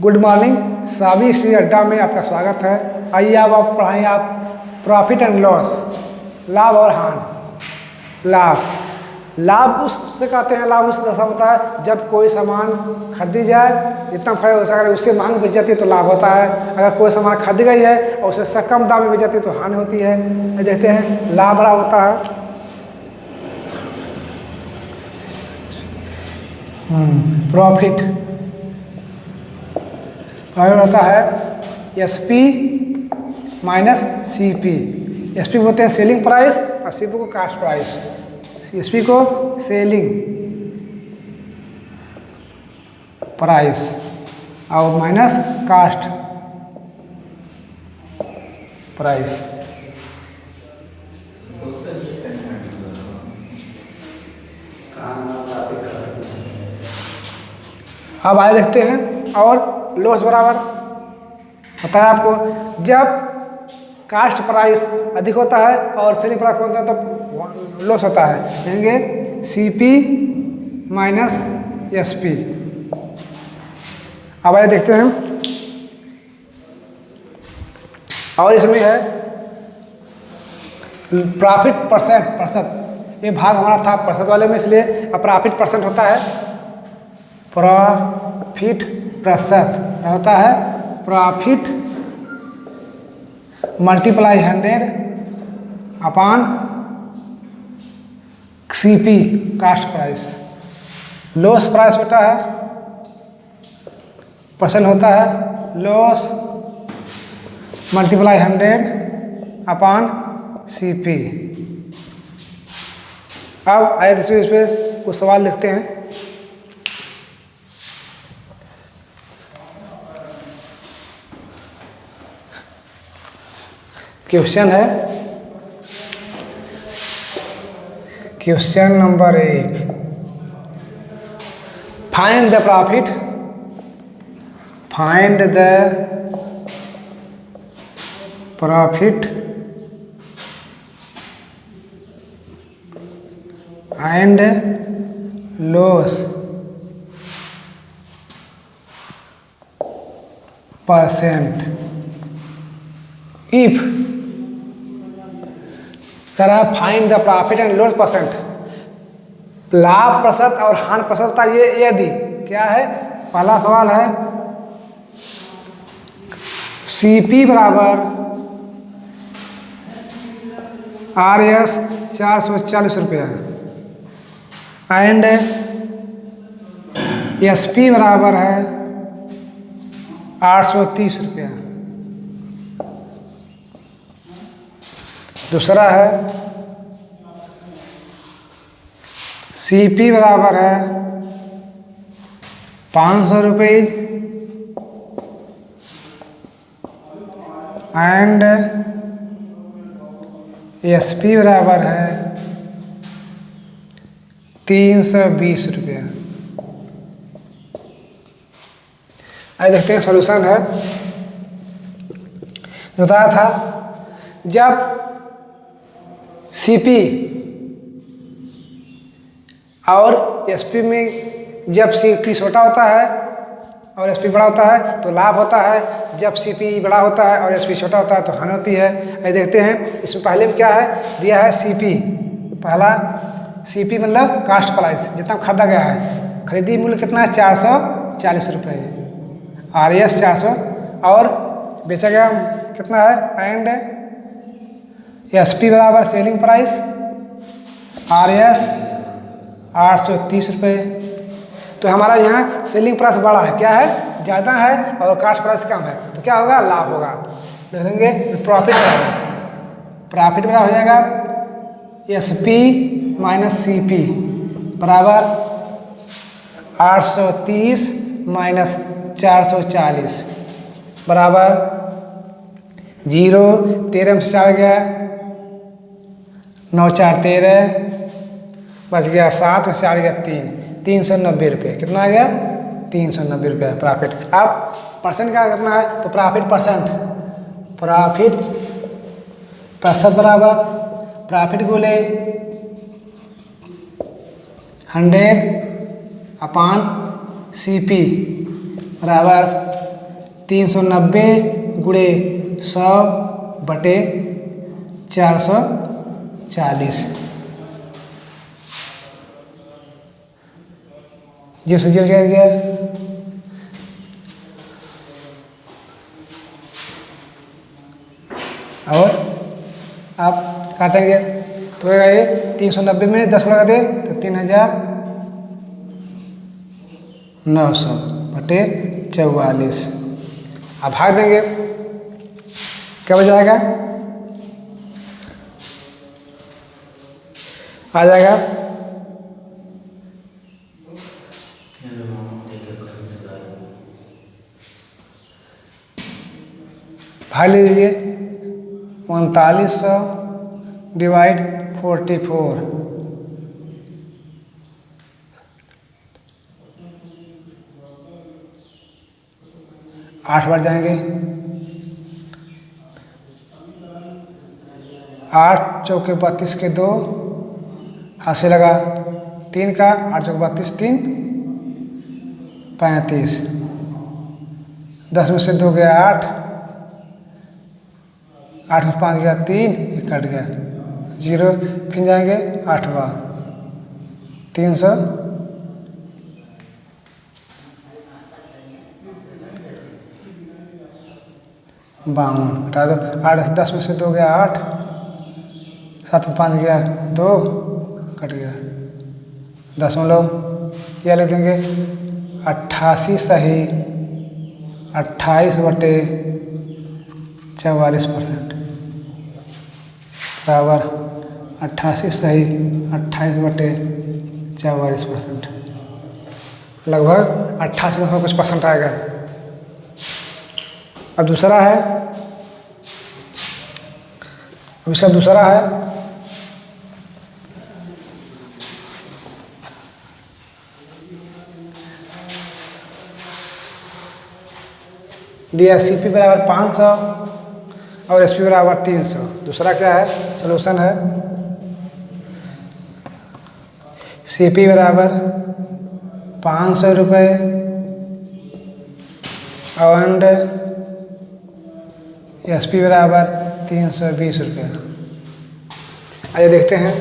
Good morning, सभी श्री अड्डा में आपका स्वागत है। आइए अब आप पढ़ाएंगे आप प्रॉफिट एंड लॉस, लाभ और हानि। लाभ उससे कहते हैं, लाभ उस दशा होता है जब कोई सामान खरीदी जाए, जितना फायदा हो सके उससे महंग बेच जाती है तो लाभ होता है। अगर कोई सामान खरीदी गई है और उससे कम दाम में बेच जाती है तो हानि होती है। देखते हैं लाभ बड़ा होता है प्रॉफिट होता है SP माइनस CP। SP बोलते हैं सेलिंग प्राइस और CP को कास्ट प्राइस। SP को सेलिंग प्राइस और माइनस कास्ट प्राइस। अब आगे देखते हैं। और लॉस बराबर होता है आपको जब कास्ट प्राइस अधिक होता है और सेलिंग प्राइस होता है तो लॉस होता है। देंगे CP माइनस SP। अब आगे देखते हैं। और इसमें है प्रॉफिट प्रतिशत। ये भाग हमारा था प्रतिशत वाले में, इसलिए अब प्रॉफिट परसेंट होता है। प्रॉफिट प्रतिशत होता है profit multiply 100 upon CP cost price. Loss price होता है परसेंट होता है लॉस मल्टीप्लाई 100 अपॉन CP। अब आइए इस पे कुछ सवाल लिखते हैं। क्वेश्चन है question number 1, find the profit and loss percent if तरह find the profit and loss percent. लाभ प्रतिशत और हानि प्रतिशत था ये यदि क्या है। पहला सवाल है CP बराबर RS 440 रुपया एंड SP बराबर है 830 रुपया। दूसरा है CP बराबर है 500 रुपये एंड SP बराबर है 320 रुपया। आइए देखते हैं सॉल्यूशन है। बताया था जब CP और SP में जब CP छोटा होता है और SP बड़ा होता है तो लाभ होता है। जब CP बड़ा होता है और SP छोटा होता है तो हानि होती है। ये देखते हैं इसमें पहले में क्या है दिया है CP। पहला CP मतलब कास्ट प्राइस, जितना खरीदा गया है। खरीदी मूल्य कितना है 440 रुपये। RS 400 और बेचा गया कितना है एंड SP बराबर सेलिंग प्राइस RS 830 रुपये। तो हमारा यहाँ सेलिंग प्राइस बड़ा है, क्या है ज़्यादा है और कास्ट प्राइस कम है तो क्या होगा लाभ होगा। देखेंगे प्रॉफिट बड़ा हो जाएगा SP माइनस CP बराबर 830 माइनस 440 बराबर 0। 13 में से 4 गया 9 4 13 बच गया 7 में से 4 गया 390 रुपये। कितना आ गया 390 रुपये प्रॉफिट। अब परसेंट क्या कितना है तो प्रॉफिट प्रतिशत बराबर प्रॉफिट बोले 100 अपॉन CP बराबर 390 गुणे 100/440। 0 से 0 क्या गया, और आप काटेंगे तो होगा ये 390 में 10 लगा दे तो 3900/44। आप भाग देंगे, क्या बच जाएगा, आ जाएगा भाग लीजिए 3900 डिवाइड 44, 8 बार जाएंगे, 8 चौके 32 के 2 हाथ से लगा 3 का, 8 चौके 32 3 35, 10 में से 2 गया 8, 8 में 5 गया 3, ये कट गया 0, फिर जाएंगे 8 बार 300 52, हटा दो 8 10 में से 2 गया 8, 7 में 5 गया 2, कट गया 10 यह लिख देंगे 88 सही 28/44% बराबर 88 सही 28/44%, लगभग 88 कुछ % आएगा। अब दूसरा है, अब इसका दूसरा है दिया CP बराबर 500 और SP बराबर 300। दूसरा क्या है, सलूशन है CP बराबर 500 रुपये और SP बराबर 320 रुपये। आइए देखते हैं।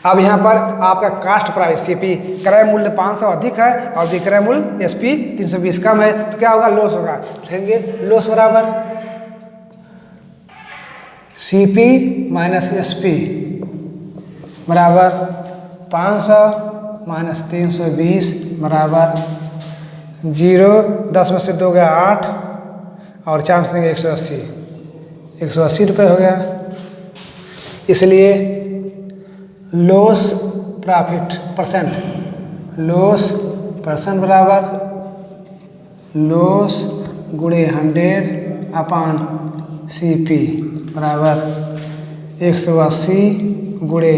अब यहाँ पर आपका कास्ट प्राइस CP क्रय मूल्य 500 अधिक है और विक्रय मूल्य SP 320 कम है, तो क्या होगा, लॉस होगा। लिखेंगे लॉस बराबर CP माइनस SP बराबर 500 माइनस 320 बराबर 0, 10 में से 2 गया 8 और 4 में से देंगे 180 रुपये हो गया। इसलिए loss profit percent, loss percent बराबर लॉस गुणे 100/CP बराबर 180 गुणे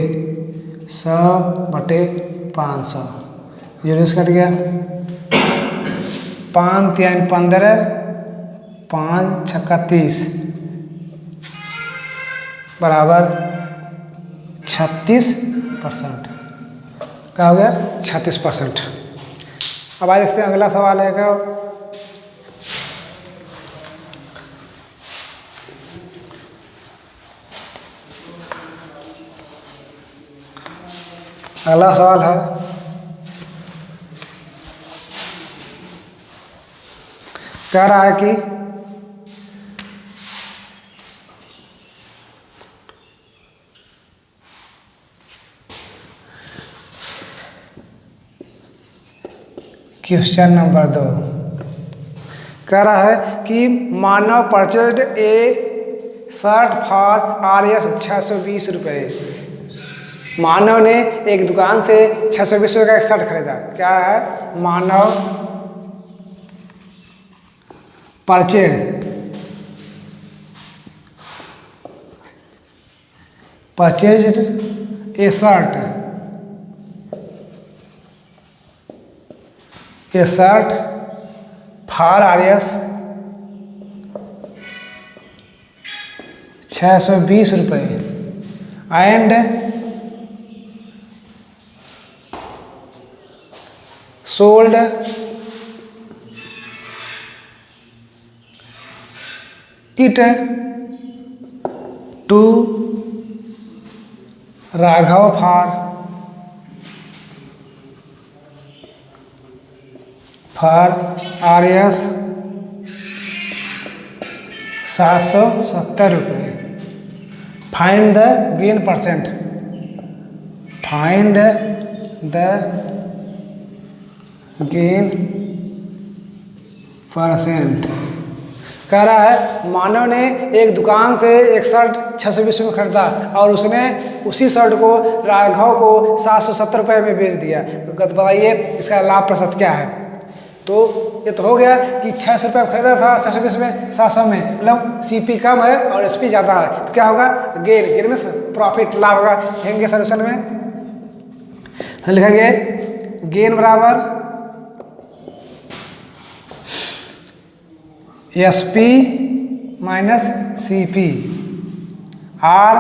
100/500। 0 से कट गया 5 3 15, 5 छक्का 30 बराबर 36%। क्या हो गया, 36%। अब आइए देखते हैं अगला सवाल है क्या। अगला सवाल है, कह रहा है कि क्वेश्चन नंबर 2 कह रहा है कि Manav purchase a shirt for RS 620 रुपये। मानव ने एक दुकान से 620 रुपये का एक शर्ट खरीदा। क्या है, Manav purchase a shirt for RS 620 रुपये and sold it to Raghav for RS 770 रुपये। Find the gain percent, find the gain percent. कह रहा है मानव ने एक दुकान से एक शर्ट 620 में खरीदा और उसने उसी शर्ट को राघव को 770 रुपये में बेच दिया। तो बताइए इसका लाभ प्रतिशत क्या है। तो ये तो हो गया कि 600 रुपये खरीदा था 620 में 700 में, मतलब CP कम है और SP ज़्यादा है, तो क्या होगा गेन, गेन में प्रॉफिट, लाभ होगा। लिखेंगे सोल्यूशन में, लिखेंगे गेन बराबर SP माइनस CP आर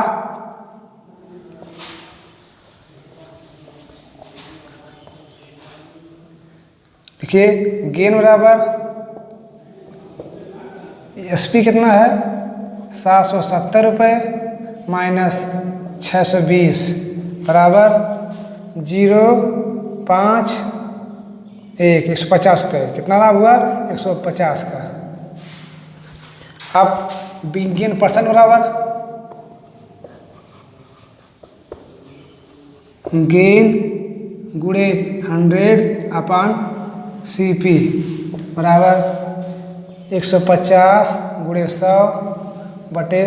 देखिए गेन बराबर SP कितना है 770 रुपये माइनस 620 बराबर 0.51 150 रुपये। कितना लाभ हुआ 150 का। अब गेन परसेंट बराबर गेन गुणे 100/CP बराबर 150 गुणे 100 बटे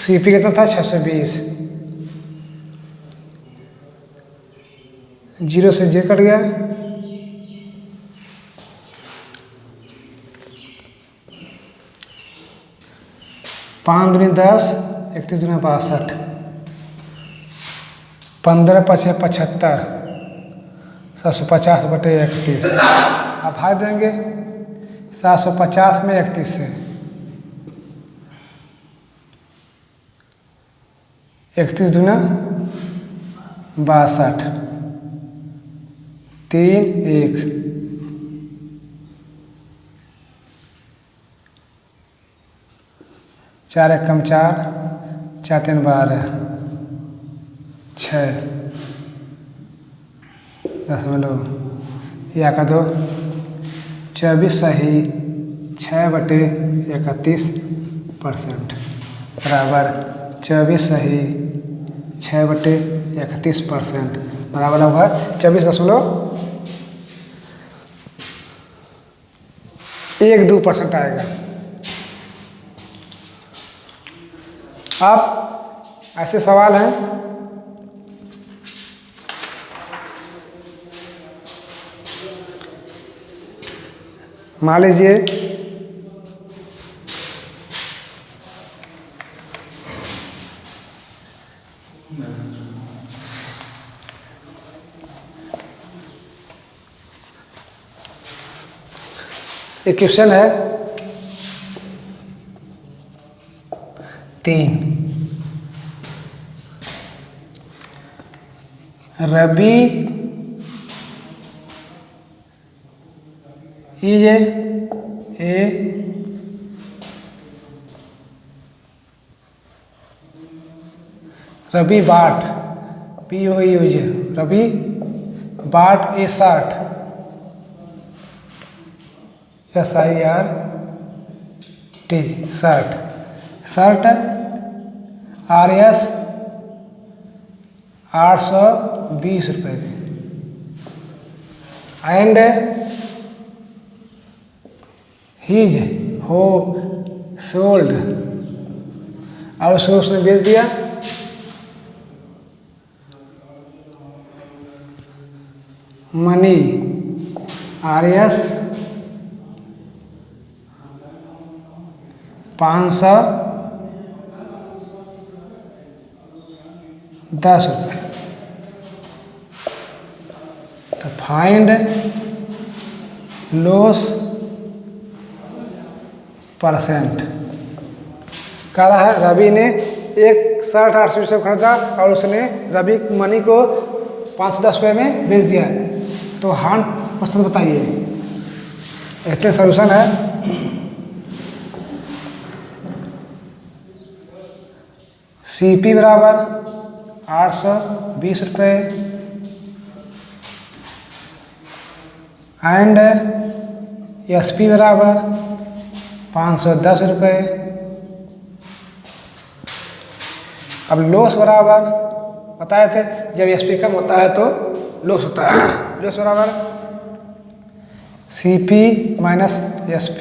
CP कितना था 620। 0 से J कट गया, 5 दूनी 10, 31 दूनी 62, 15 5 75, 750 बटे 31। अब भाग देंगे 750 में 31 से, 31 दूना 62, 3 1, 4 1 कम 4, 4 3 12, 6 दशमलव या कर दो 24 सही 6 बटे 31% बराबर 24 सही 6 बटे 31% बराबर होगा 24.12% आएगा। अब ऐसे सवाल हैं मान लीजिए एक क्वेश्चन है 3 रवि इज ए रवि बाट POUJ रवि बाट ए शर्ट SIRT शर्ट RS 820 रुपये में एंड हीज हो सोल्ड और उसको उसने बेच दिया मनी RS 510 रुपये। तो फाइंड लॉस परसेंट। कह रहा है रवि ने एक शर्ट 800 से खरीदा और उसने रवि मनी को 510 रुपये में बेच दिया, तो 100% बताइए। ऐसे सोल्यूशन है CP बराबर 820 रुपये एंड SP बराबर 510 रुपये। अब लॉस बराबर बताए थे जब SP कम होता है तो लॉस होता है। लॉस बराबर CP माइनस SP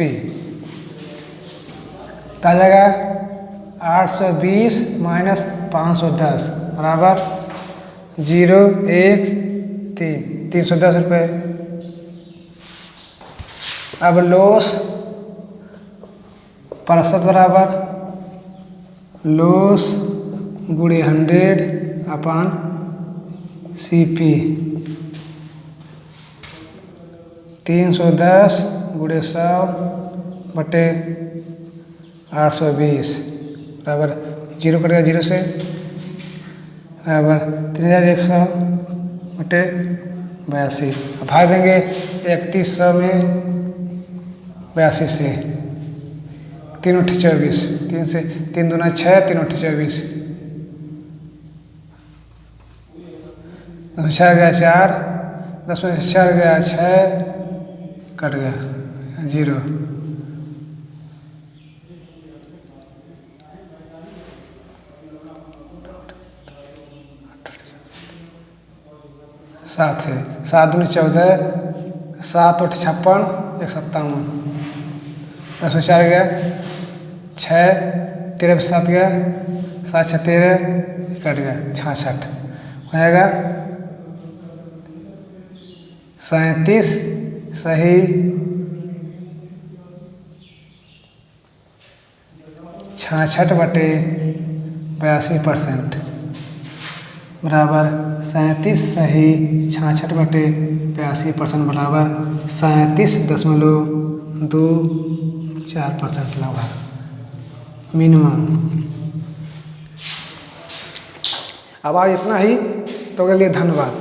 आ जाएगा 820 माइनस 510 बराबर 0 1 3 310 रुपये। अब लॉस प्रतिशत बराबर लॉस गुणे 100 अपान CP 310 गुणे 100 बटे 820 बराबर 0 कटेगा 0 से बराबर 3100 बटे 82। अब भाग देंगे 3100 में 82 से 3 8 24 3 से 3 दूना 6 3 8 24 10 6 गया 4 10 में से 4 गया 6 कट गया 0। सात है 7 दूनी 14 7 8 56 1 57 10 में 4 गया 6 13 पे 7 गया 7 6 13 कट गया 66 हो जाएगा 37 सही 66 बटे 82% बराबर 37 सही 66 बटे 82% बराबर 37.24% लगा मिनिमम। अब आज इतना ही, तो के लिए धन्यवाद।